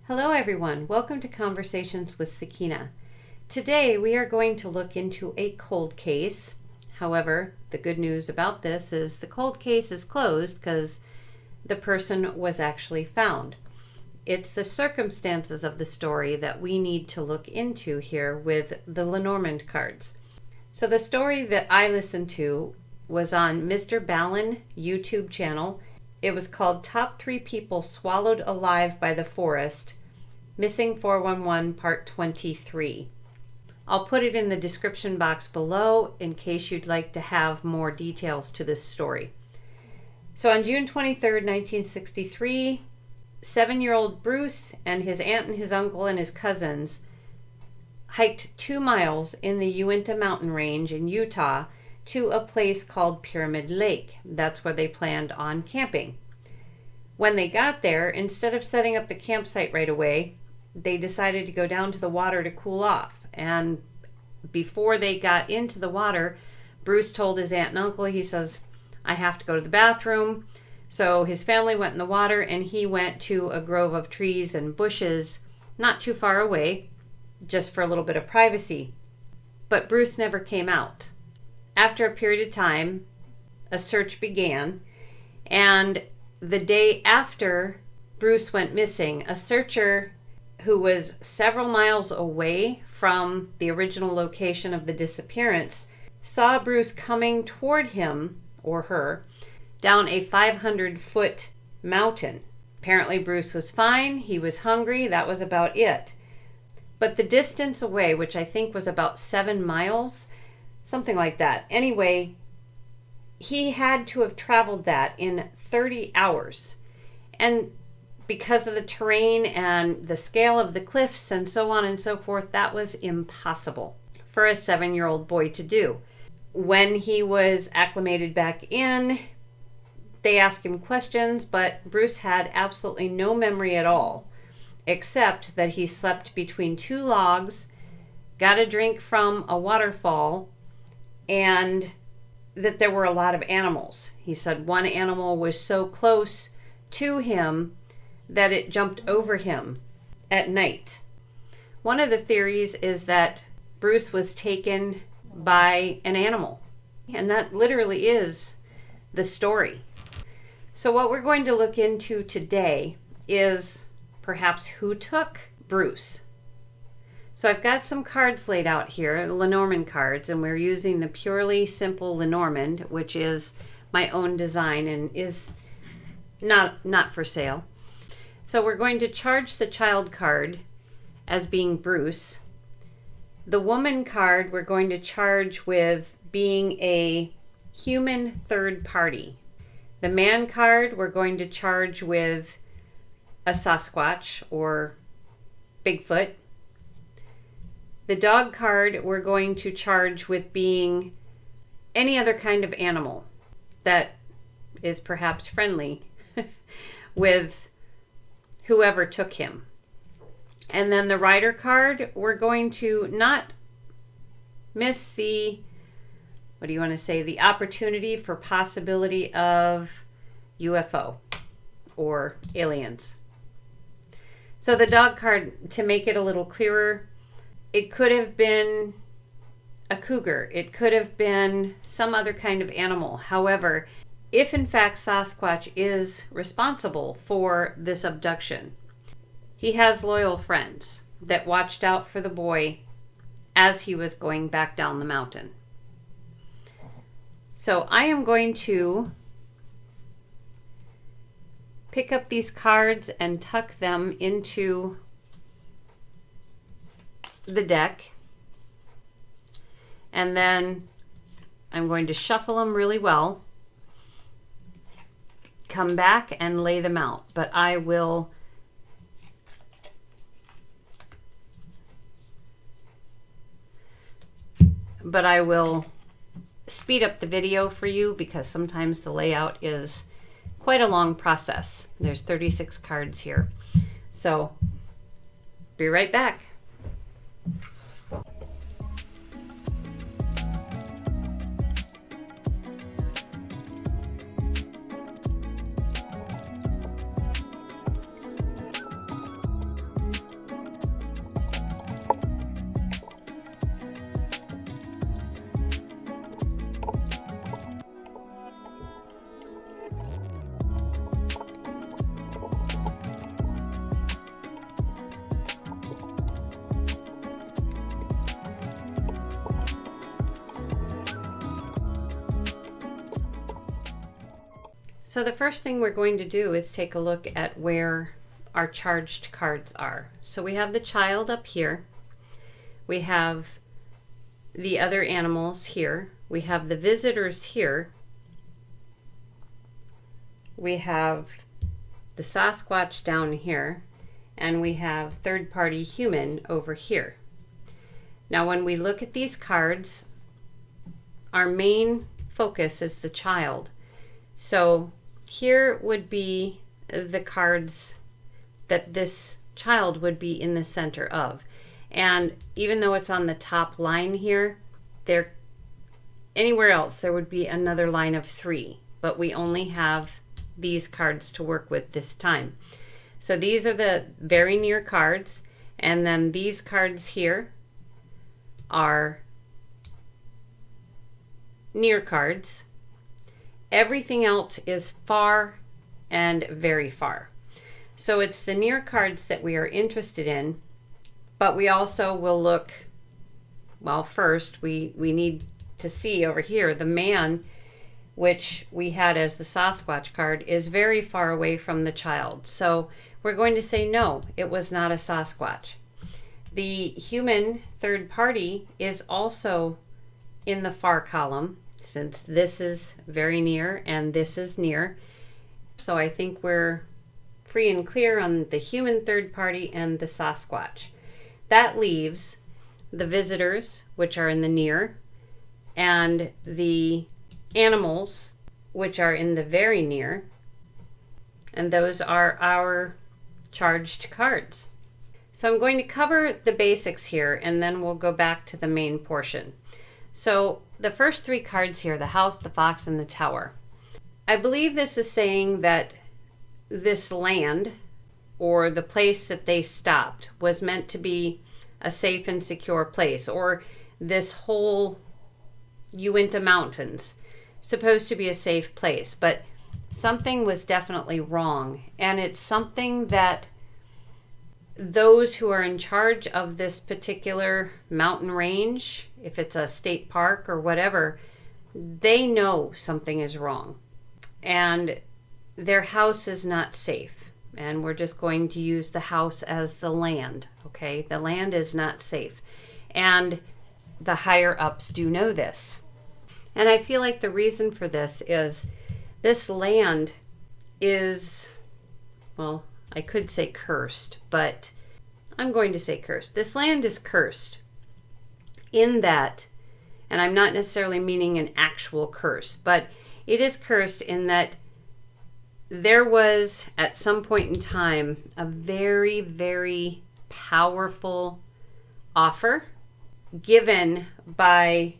Hello everyone, welcome to Conversations with Sakina. Today we are going to look into a cold case. However, the good news about this is the cold case is closed because the person was actually found. It's the circumstances of the story that we need to look into here with the Lenormand cards. So the story that I listened to was on MrBallen YouTube channel. It was called Top 3 People Swallowed Alive by the Forest, Missing 411 Part 23. I'll put it in the description box below in case you'd like to have more details to this story. So on June 23rd, 1963, 7-year-old Bruce and his aunt and his uncle and his cousins hiked 2 miles in the Uinta Mountain range in Utah to a place called Pyramid Lake. That's where they planned on camping. When they got there, instead of setting up the campsite right away, they decided to go down to the water to cool off. And before they got into the water, Bruce told his aunt and uncle, he says, "I have to go to the bathroom." So his family went in the water and he went to a grove of trees and bushes not too far away, just for a little bit of privacy. But Bruce never came out. After a period of time, a search began, and the day after Bruce went missing, a searcher who was several miles away from the original location of the disappearance saw Bruce coming toward him or her down a 500-foot mountain. Apparently Bruce was fine, he was hungry, that was about it. But the distance away, which I think was about 7 miles, something like that. Anyway, he had to have traveled that in 30 hours. And because of the terrain and the scale of the cliffs and so on and so forth, that was impossible for a 7-year-old boy to do. When he was acclimated back in, they asked him questions, but Bruce had absolutely no memory at all, except that he slept between 2 logs, got a drink from a waterfall, and that there were a lot of animals. He said one animal was so close to him that it jumped over him at night. One of the theories is that Bruce was taken by an animal, and that literally is the story. So what we're going to look into today is perhaps who took Bruce. So I've got some cards laid out here, Lenormand cards, and we're using the purely simple Lenormand, which is my own design and is not for sale. So we're going to charge the child card as being Bruce. The woman card we're going to charge with being a human third party. The man card we're going to charge with a Sasquatch or Bigfoot. The dog card we're going to charge with being any other kind of animal that is perhaps friendly with whoever took him. And then the rider card, we're going to not miss the, the opportunity for possibility of UFO or aliens. So the dog card, to make it a little clearer, it could have been a cougar. It could have been some other kind of animal. However, if in fact Sasquatch is responsible for this abduction, he has loyal friends that watched out for the boy as he was going back down the mountain. So I am going to pick up these cards and tuck them into the deck, and then I'm going to shuffle them really well, come back and lay them out, but I will speed up the video for you because sometimes the layout is quite a long process. There's 36 cards here. So be right back. So the first thing we're going to do is take a look at where our charged cards are. So we have the child up here. We have the other animals here. We have the visitors here. We have the Sasquatch down here. And we have third-party human over here. Now when we look at these cards, our main focus is the child. So here would be the cards that this child would be in the center of. And even though it's on the top line here, anywhere else there would be another line of 3, but we only have these cards to work with this time. So these are the very near cards, and then these cards here are near cards. Everything else is far and very far. So it's the near cards that we are interested in, but we also will look, well, first we need to see over here the man, which we had as the Sasquatch card, is very far away from the child. So we're going to say no, it was not a Sasquatch. The human third party is also in the far column, since this is very near and this is near. So I think we're free and clear on the human third party and the Sasquatch. That leaves the visitors, which are in the near, and the animals, which are in the very near, and those are our charged cards. So I'm going to cover the basics here, and then we'll go back to the main portion. So the first 3 cards here, the house, the fox, and the tower. I believe this is saying that this land, or the place that they stopped, was meant to be a safe and secure place, or this whole Uinta Mountains supposed to be a safe place. But something was definitely wrong, and it's something that those who are in charge of this particular mountain range, if it's a state park or whatever, they know something is wrong, and their house is not safe. And we're just going to use the house as the land, okay? The land is not safe, and the higher ups do know this. And I feel like the reason for this is this land is, well, I could say cursed, but I'm going to say cursed. This land is cursed in that, and I'm not necessarily meaning an actual curse, but it is cursed in that there was at some point in time a very, very powerful offer given by,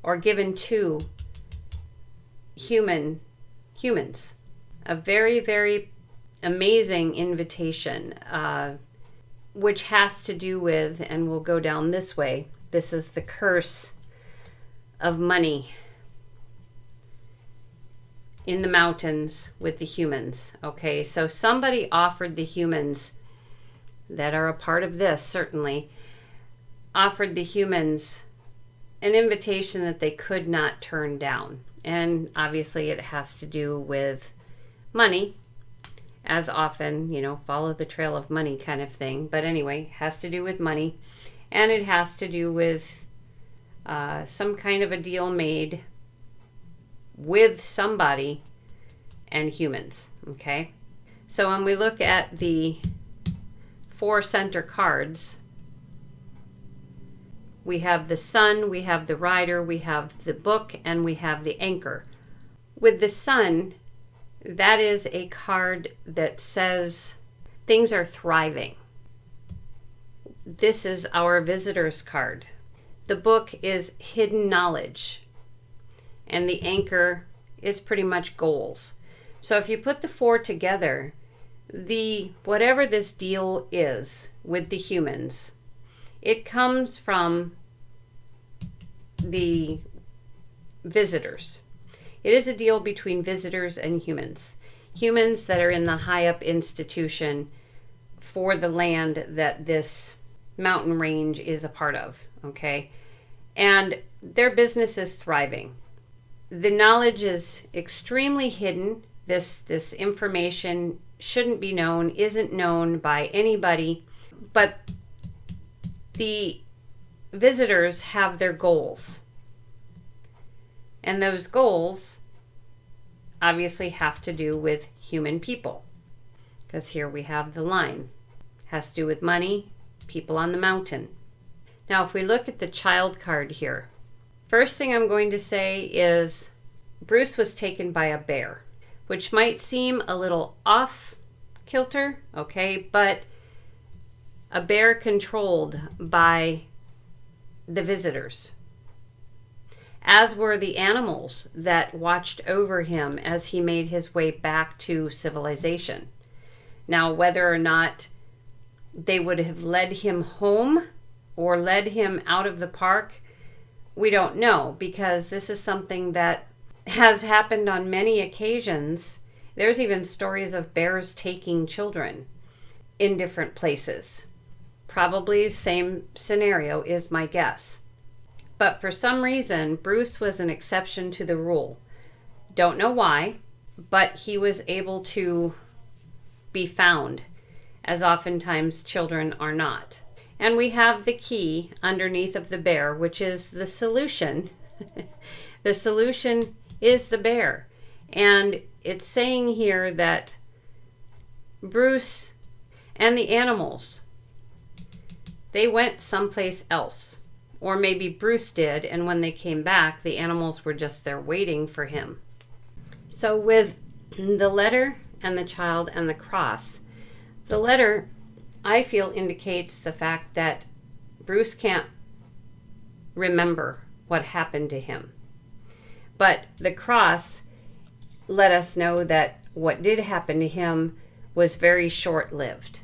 or given to humans. A very, very amazing invitation, which has to do with, and we'll go down this way, this is the curse of money in the mountains with the humans. Okay, so somebody offered the humans that are a part of this, certainly, offered the humans an invitation that they could not turn down. And obviously it has to do with money, as often, follow the trail of money kind of thing. But anyway, has to do with money, and it has to do with some kind of a deal made with somebody and humans, okay? So when we look at the 4 center cards, we have the sun, we have the rider, we have the book, and we have the anchor. With the sun, that is a card that says things are thriving. This is our visitor's card. The book is hidden knowledge, and the anchor is pretty much goals. So if you put the 4 together, whatever this deal is with the humans, it comes from the visitors. It is a deal between visitors and humans. Humans that are in the high up institution for the land that this mountain range is a part of, okay? And their business is thriving. The knowledge is extremely hidden, This information shouldn't be known, isn't known by anybody, but the visitors have their goals. And those goals obviously have to do with human people. Because here we have the line. Has to do with money, people on the mountain. Now, if we look at the child card here, first thing I'm going to say is Bruce was taken by a bear, which might seem a little off kilter, okay, but a bear controlled by the visitors, as were the animals that watched over him as he made his way back to civilization. Now, whether or not they would have led him home or led him out of the park, we don't know, because this is something that has happened on many occasions. There's even stories of bears taking children in different places. Probably same scenario is my guess. But for some reason, Bruce was an exception to the rule. Don't know why, but he was able to be found, as oftentimes children are not. And we have the key underneath of the bear, which is the solution. The solution is the bear. And it's saying here that Bruce and the animals, they went someplace else. Or maybe Bruce did, and when they came back, the animals were just there waiting for him. So with the letter and the child and the cross, the letter, I feel, indicates the fact that Bruce can't remember what happened to him. But the cross let us know that what did happen to him was very short-lived,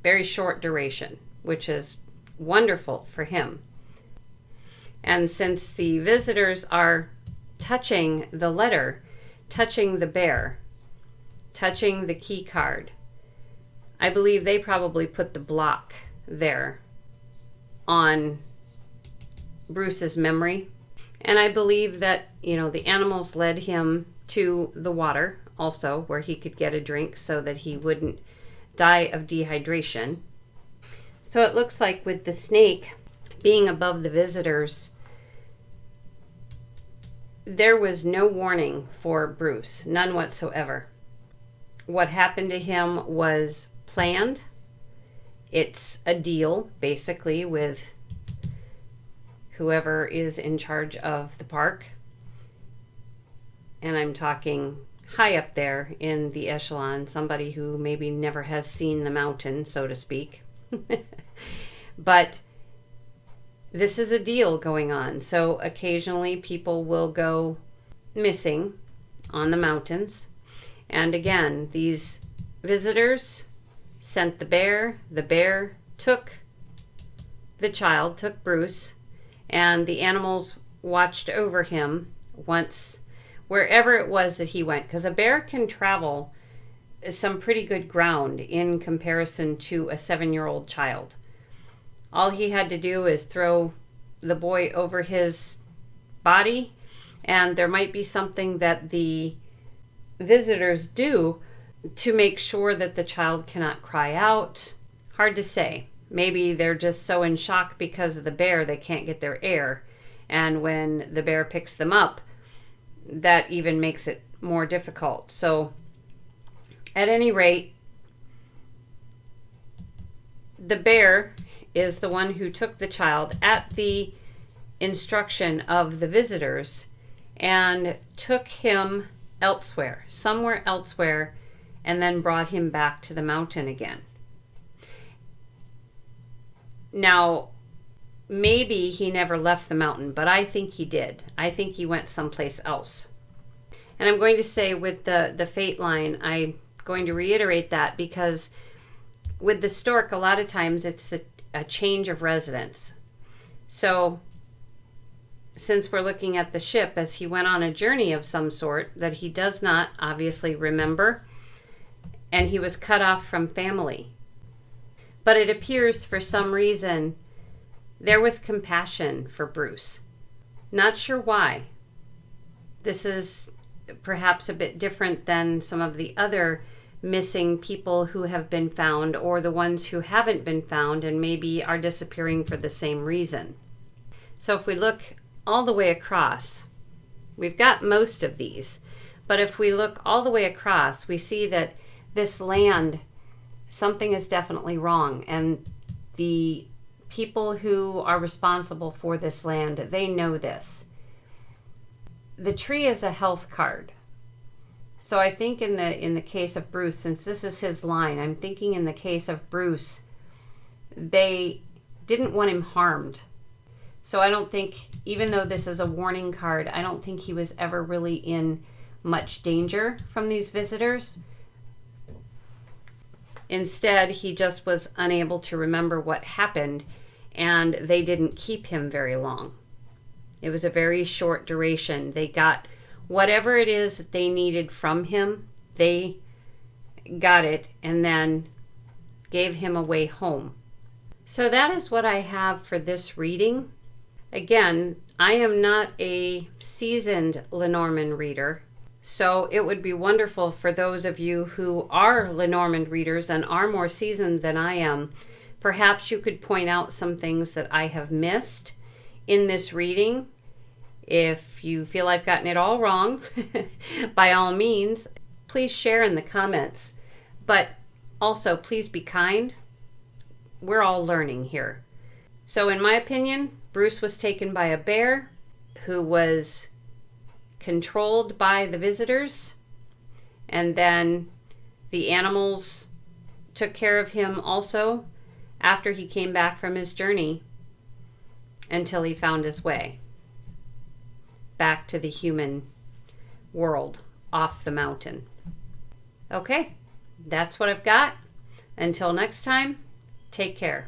very short duration, which is wonderful for him. And since the visitors are touching the letter, touching the bear, touching the key card, I believe they probably put the block there on Bruce's memory. And I believe that, the animals led him to the water also, where he could get a drink so that he wouldn't die of dehydration. So it looks like with the snake being above the visitors, there was no warning for Bruce, none whatsoever. What happened to him was planned. It's a deal, basically, with whoever is in charge of the park. And I'm talking high up there in the echelon, somebody who maybe never has seen the mountain, so to speak. But this is a deal going on. So occasionally people will go missing on the mountains. And again, these visitors sent the bear. The bear took the child, took Bruce, and the animals watched over him once, wherever it was that he went. Because a bear can travel some pretty good ground in comparison to a 7-year-old child. All he had to do is throw the boy over his body, and there might be something that the visitors do to make sure that the child cannot cry out. Hard to say. Maybe they're just so in shock because of the bear they can't get their air, and when the bear picks them up, that even makes it more difficult. So at any rate, the bear is the one who took the child at the instruction of the visitors and took him elsewhere, somewhere elsewhere, and then brought him back to the mountain again. Now, maybe he never left the mountain, but I think he did. I think he went someplace else. And I'm going to say with the fate line, I'm going to reiterate that because with the stork, a lot of times it's a change of residence. So since we're looking at the ship as he went on a journey of some sort that he does not obviously remember, and he was cut off from family. But it appears for some reason there was compassion for Bruce. Not sure why. This is perhaps a bit different than some of the other missing people who have been found, or the ones who haven't been found and maybe are disappearing for the same reason. So if we look all the way across, we've got most of these, but if we look all the way across, we see that this land, something is definitely wrong, and the people who are responsible for this land, they know this. The tree is a health card. So I think in the case of Bruce, since this is his line, I'm thinking in the case of Bruce, they didn't want him harmed. So I don't think, even though this is a warning card, I don't think he was ever really in much danger from these visitors. Instead, he just was unable to remember what happened, and they didn't keep him very long. It was a very short duration. They got whatever it is that they needed from him, they got it and then gave him a way home. So that is what I have for this reading. Again, I am not a seasoned Lenormand reader, so it would be wonderful for those of you who are Lenormand readers and are more seasoned than I am. Perhaps you could point out some things that I have missed in this reading. If you feel I've gotten it all wrong, by all means, please share in the comments. But also, please be kind. We're all learning here. So in my opinion, Bruce was taken by a bear who was controlled by the visitors, and then the animals took care of him also after he came back from his journey until he found his way back to the human world off the mountain. Okay, that's what I've got. Until next time, take care.